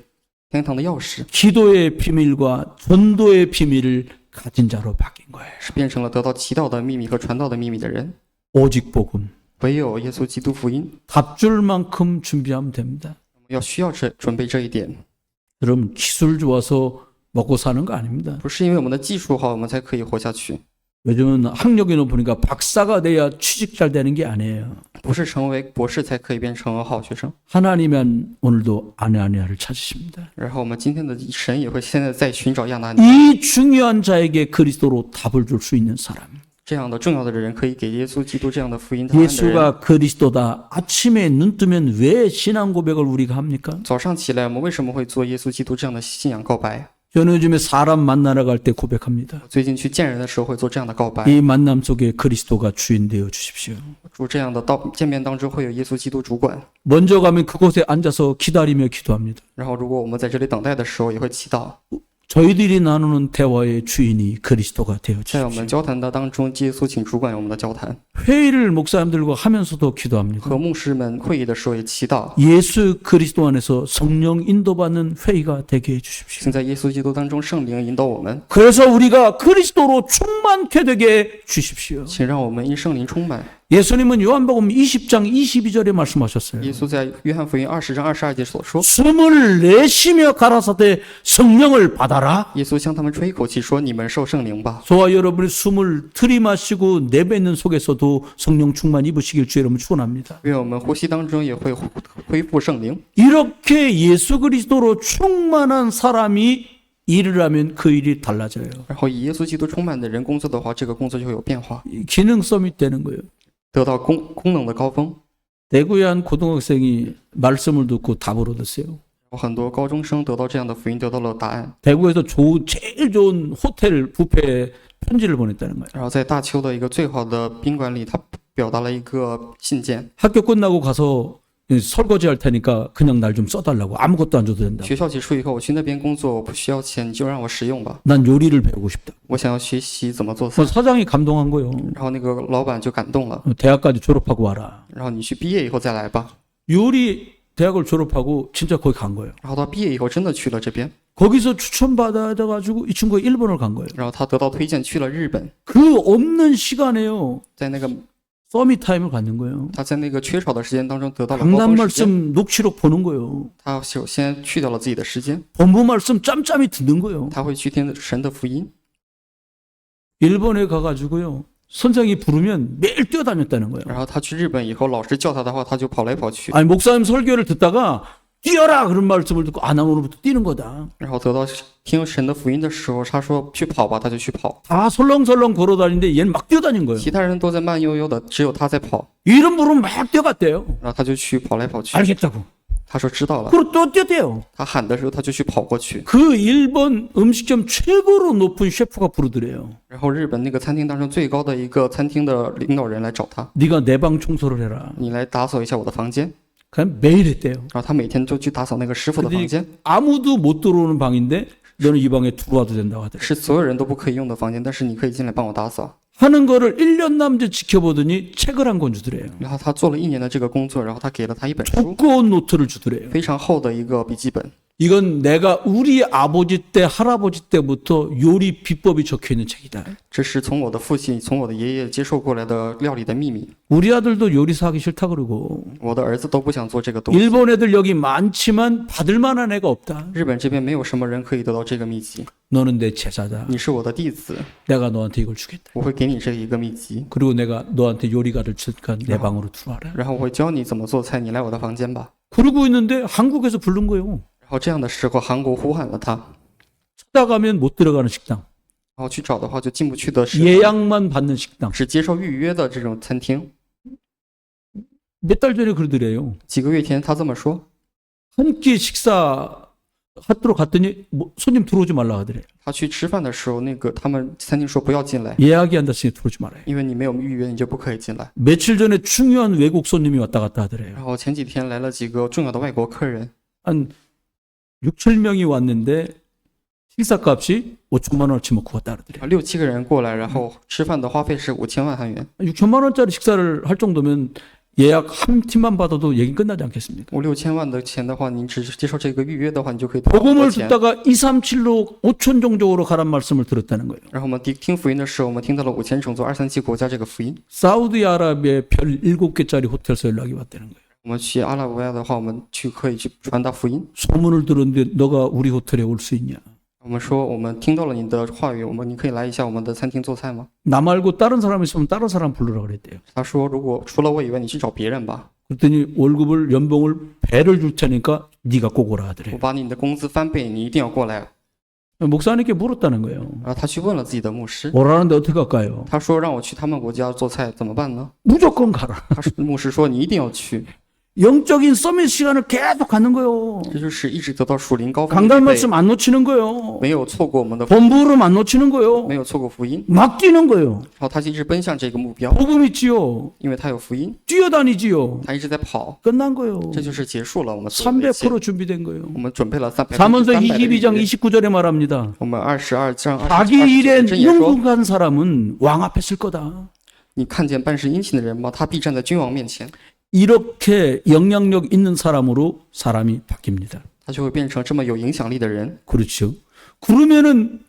天堂的钥匙， 기도의 비밀과 전도의 비밀을 가진 자로 바뀐 거예요. 是变成了得到祈祷的秘密和传道的秘密的人。 오직 복음. 唯有耶稣基督福音， 답줄 만큼 준비하면 됩니다. 需要准备这一点， 여러분 기술 좋아서 먹고 사는 거 아닙니다. 不是因为我们的技术好，我们才可以活下去， 요즘은 학력이 높으니까 박사가 돼야 취직 잘 되는 게 아니에요. 不是成为博士才可以变成好学生。 하나님은 오늘도 아내아를 찾으십니다. 然后我们今天的神也会现在在寻找亚拿尼 이 중요한 자에게 그리스도로 답을 줄 수 있는 사람. 这样的重要的人，可以给耶稣基督这样的福音答案的人。 예수가 그리스도다. 아침에 눈 뜨면 왜 신앙 고백을 우리가 합니까? 早上起来，我们为什么会做耶稣基督这样的信仰告白？ 저는 요즘에 사람 만나러 갈 때 고백합니다. 最近去见人的时候会做这样的告白， 이 만남 속에 그리스도가 주인 되어 주십시오. 主这样的见面当中会有耶稣基督主管。 먼저 가면 그곳에 앉아서 기다리며 기도합니다. 然后，如果我们在这里等待的时候，也会祈祷， 저희들이 나누는 대화의 주인이 그리스도가 되어 在我 주십시오. 们交谈的当中，耶稣请主管我们的交谈。 회의를 목사님들과 하면서도 기도합니다. 和牧师们会议的时候也祈祷， 예수 그리스도 안에서 성령 인도받는 회의가 되게 해주십시오. 请在耶稣基督当中圣灵引导我们， 그래서 우리가 그리스도로 충만케 되게 주십시오. 请让我们因圣灵充满。 예수님은 요한복음 20장 22절에 말씀하셨어요. 耶稣在约翰福音20章22节所说， 숨을 내쉬며 가라사대 성령을 받아라. 耶稣向他们吹一口气说：“你们受圣灵吧。 저와 여러분이 숨을 들이마시고 내뱉는 속에서도 성령 충만 입으시길 주 여러분 축원합니다. ”愿我们呼吸当中也会恢复圣灵。 이렇게 예수 그리스도로 충만한 사람이 일을 하면 그 일이 달라져요. 然后以耶稣基督充满的人工作的话，这个工作就会有变化， 기능 서밋 되는 거예요. 得到功能的高峰。 대구의 한 고등학생이 말씀을 듣고 답을 얻었어요. 有很多高中生得到这样的福音，得到了答案。 대구에서 제일 좋은 호텔 뷔페에 편지를 보냈다는 거예요. 然后在大邱的一个最好的宾馆里，他表达了一个信件。 학교 끝나고 가서 설거지 할 테니까 그냥 날 좀 써달라고. 아무것도 안 줘도 된다. 学校结束以后，我去那边工作，我不需要钱，你就让我使用吧。 난 요리를 배우고 싶다. 我想要学习怎么做菜。 사장이 감동한 거예요. 然后那个老板就感动了， 대학까지 졸업하고 와라. 然后你去毕业以后再来吧。 요리 대학을 졸업하고 진짜 거기 간 거예요. 然后他毕业以后真的去了这边， 거기서 추천받아가지고 이 친구가 일본을 간 거예요. 然后他得到推荐去了日本， 그 없는 시간에요. 在那个 서밋 타임을 갖는 거예요. 他在那个缺少的时间当中得到了高 강단 峰时间。 말씀 녹취록 보는 거예요. 他首先去掉了自己的时间， 본부 말씀 짬짬이 듣는 거예요. 他会去听神的福音。 일본에 가가지고요. 선생이 부르면 매일 뛰어다녔다는 거예요. 然后他去日本以后，老师叫他的话，他就跑来跑去， 아니 목사님 설교를 듣다가 뛰어라 그런 말씀을 듣고 아 나 오늘부터 뛰는 거다. 然后得到听神的福音的时候，他说去跑吧，他就去跑。 다 설렁설렁 걸어다니는데 얘는 막 뛰어다닌 거예요. 其他人都在慢悠悠的，只有他在跑， 이름 부르면 막 뛰어갔대요. 然后他就去跑来跑去。 알겠다고. 他说知道了， 그리고 또 뛰었대요. 他喊的时候他就去跑过去。 그 일본 음식점 최고로 높은 셰프가 부르더래요. 然后日本那个餐厅当中最高的一个餐厅的领导人来找他， 네가 내 방 청소를 해라. 你来打扫一下我的房间。 그냥 매일 했대요. 然后他每天就去打扫那个师傅的房间， 아무도 못 들어오는 방인데 너는 이 방에 들어와도 된다고 하더래요. 是所有人都不可以用的房间，但是你可以进来帮我打扫。 하는 거를 1년 남짓 지켜보더니 책을 한 권 주더래요. 然后他做了1年的这个工作，然后他给了他一本书， 두꺼운 노트를 주더래요. 非常厚的一个笔记本。 이건 내가 우리 아버지 때 할아버지 때부터 요리 비법이 적혀 있는 책이다. 这是从我的父亲、从我的爷爷接受过来的料理的秘密。 우리 아들도 요리사 하기 싫다 그러고 我的儿子都不想做这个东西。 일본 애들 여기 많지만 받을 만한 애가 없다. 日本这边没有什么人可以得到这个秘籍， 너는 내 제자다. 你是我的弟子， 내가 너한테 이걸 주겠다. 我会给你这一个秘籍， 그리고 내가 너한테 요리가를 주니까 내 방으로 들어와라. 然后我会教你怎么做菜，你来我的房间吧。 그러고 있는데 한국에서 부른 거예요. 然后这样的时候，韩国呼喊了他， 찾아가면 못 들어가는 식당. 然后去找的话就进不去的食堂， 예약만 받는 식당. 只接受预约的这种餐厅。 몇 달 전에 그러더래요. 几个月前他这么说， 한 끼 식사 하트로 갔더니 뭐 손님 들어오지 말라 하더래요. 他去吃饭的时候，他们餐厅说不要进来， 예약이 안 됐으니 들어오지 말아요. 因为你没有预约，你就不可以进来。 며칠 전에 중요한 외국 손님이 왔다 갔다 하더래요. 然后前几天来了几个重要的外国客人， 한 6, 7명이 왔는데 식사값이 5천만 원어치 먹고 갔다 그러더래요. 6、7个人过来，然后吃饭的花费是5000万韩元， 6천만 원짜리 식사를 할 정도면 예약 한 팀만 받아도 얘기 끝나지 않겠습니까? 5、6千万的钱的话，你只是接受这个预约的话，你就可以得到很 복음을 多钱。 듣다가 237로 5천 종족으로 가란 말씀을 들었다는 거예요. 然后我们听福音的时候，我们听到了5000种族237国家这个福音。 사우디아라비아에 별 7개짜리 호텔에서 연락이 왔다는 거예요. 我们去阿拉伯的话，我们可以去传达福音。 소문을 들었는데 너가 우리 호텔에 올 수 있냐? 我们说我们听到了你的话语，你可以来一下我们的餐厅做菜吗？ 나 말고 다른 사람 있으면 다른 사람 부르라 그랬대요. 他说如果除了我以外，你去找别人吧， 그랬더니 월급을 연봉을 배를 줄 테니까 네가 꼭 오라 我 하더래요. 把你的工资翻倍，你一定要过来。 목사님께 물었다는 거예요. 然后他去问了自己的牧师， 오라는데 어떻게 할까요? 他说让我去他们国家做菜怎么办呢？ 무조건 가라. 牧师说你一定要去， 영적인 서밋 시간을 계속 갖는 거예요. 这就是一直得到属灵高峰 강단 的预备， 말씀 안 놓치는 거예요. 没有错过我们的， 본부름 안 놓치는 거예요. 没有错过福音， 막 뛰는 거예요. 然后他就一直奔向这个目标， 복음 있지요. 因为他有福音， 뛰어다니지요. 他一直在跑， 끝난 거예요. 这就是结束了我们所有的一切。 300% 준비된 거예요. 我们准备了300%。 잠언서 22장 29절에 말합니다. 我们22章 자기 일에 27节说， 능숙한 사람은 왕 앞에 쓸 거다. 你看见办事殷勤的人吗？他必站在君王面前， 이렇게 영향력 있는 사람으로 사람이 바뀝니다. 他就会变成这么有影响力的人， 그렇죠. 그러면은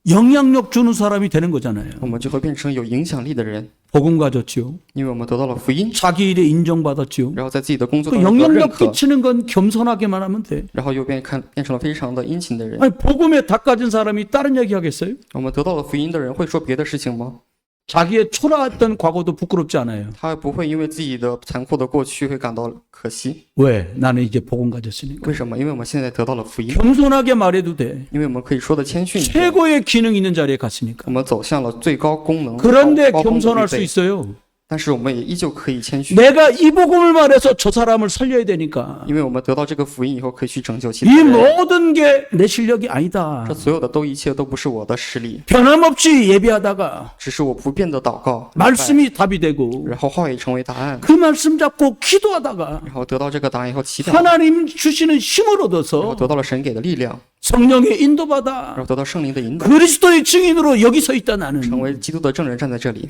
영향력 주는 사람이 되는 거잖아요. 我们就会变成有影响力的人， 복음 가졌죠. 因为我们得到了福音， 자기 일에 인정받았죠. 然后在自己的工作 그 当中得到认 영향력 可， 끼치는 건 겸손하게만 하면 돼. 然后又变成了非常的殷勤的人。 아니, 복음에 다 가진 사람이 다른 얘기 하겠어요? 我们得到了福音的人会说别的事情吗？ 자기의 초라했던 과거도 부끄럽지 않아요. 他不会因为自己的残酷的过去会感到可惜。 왜? 나는 이제 복음 가졌으니까. 为什么？因为我们现在得到了福音， 겸손하게 말해도 돼. 因为我们可以说的谦逊一点， 최고의 기능 있는 자리에 갔으니까. 我们走向了最高功能、 그런데 高峰的 겸손할 预 수 备， 있어요. 但是我们也依旧可以谦虚， 내가 이 복음을 말해서 저 사람을 살려야 되니까. 因为我们得到这个福音以后可以去拯救其他 이 人。 모든 게 내 실력이 아니다. 这所有的一切都不是我的实力， 변함없이 예배하다가 只是我不变的祷告， 말씀이 답이 되고 然后话语成为答案， 그 말씀 잡고 기도하다가 然后得到这个答案以后祈祷，然 하나님 주시는 힘을 后 얻어서 得到了神给的力量， 성령의 然 인도받아 后得到圣灵的引导， 그리스도의 증인으로 여기 서 있다 나는. 成为基督的证人站在这里。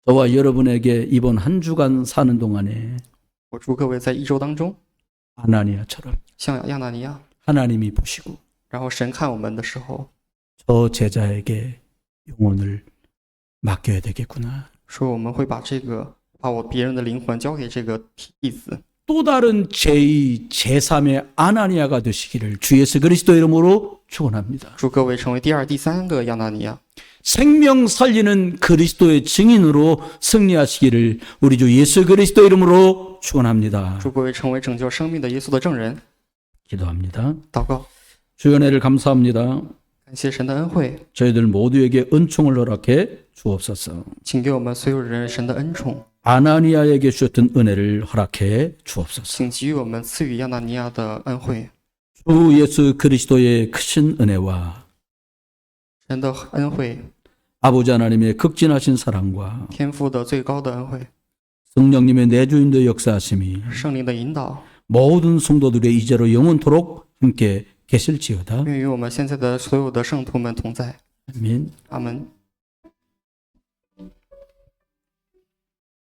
저와 여러분에게 이번 한 주간 사는 동안에 我祝各位在一周当中， 아나니아처럼 像亚纳尼亚， 하나님이 보시고 然后神看我们的时候， 저 제자에게 영혼을 맡겨야 되겠구나. 说我们会把别人的灵魂交给这个弟子。 또 다른 제2, 제3의 아나니아가 되시기를 주 예수 그리스도 이름으로 축원합니다. 祝各位成为第二、第三个亚纳尼亚， 생명 살리는 그리스도의 증인으로 승리하시기를 우리 주 예수 그리스도 이름으로 축원합니다. 祝各位成为拯救生命的耶稣的证人。 기도합니다. 祷告， 주의 은혜를 감사합니다. 感谢神的恩惠， 저희들 모두에게 은총을 허락해 주옵소서. 请给我们所有人神的恩宠， 아나니아에게 주셨던 은혜를 허락해 주옵소서. 请给予我们赐予亚纳尼亚的恩惠。 주 예수 그리스도의 크신 은혜와 神的恩惠， 아버지 하나님의 극진하신 사랑과 天父的最高的恩惠， 성령님의 내주인도의 역사하심이 圣灵的引导， 모든 성도들의 이제로 영원토록 함께 계실지어다. 愿与我们现在的所有的圣徒们同在。 아멘. 阿门。